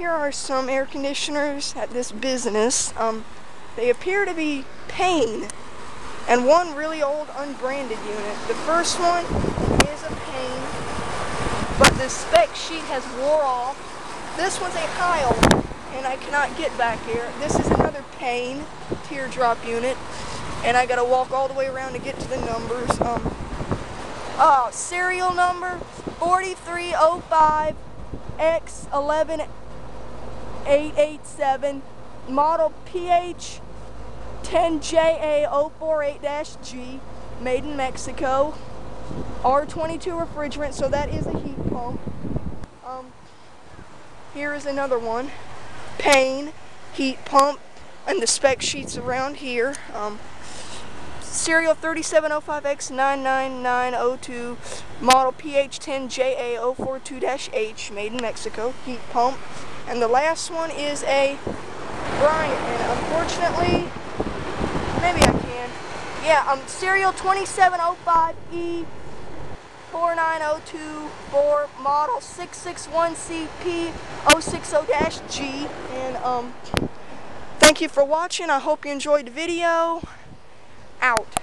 Here are some air conditioners at this business. They appear to be Payne, and one really old unbranded unit. The first one is a Payne, but the spec sheet has wore off. This one's a Heil, and I cannot get back here. This is another Payne teardrop unit, and I gotta walk all the way around to get to the numbers. Serial number 4305X11887, model PH10JA048-G, made in Mexico. R22 refrigerant, so that is a heat pump. Here is another one, Payne heat pump, and the spec sheets around here. Serial 3705X99902, model PH10JA042-H, made in Mexico, heat pump. And the last one is a Bryant, and unfortunately, maybe I can. Yeah, serial 2705E49024, model 661CP060-G. And thank you for watching. I hope you enjoyed the video. Out.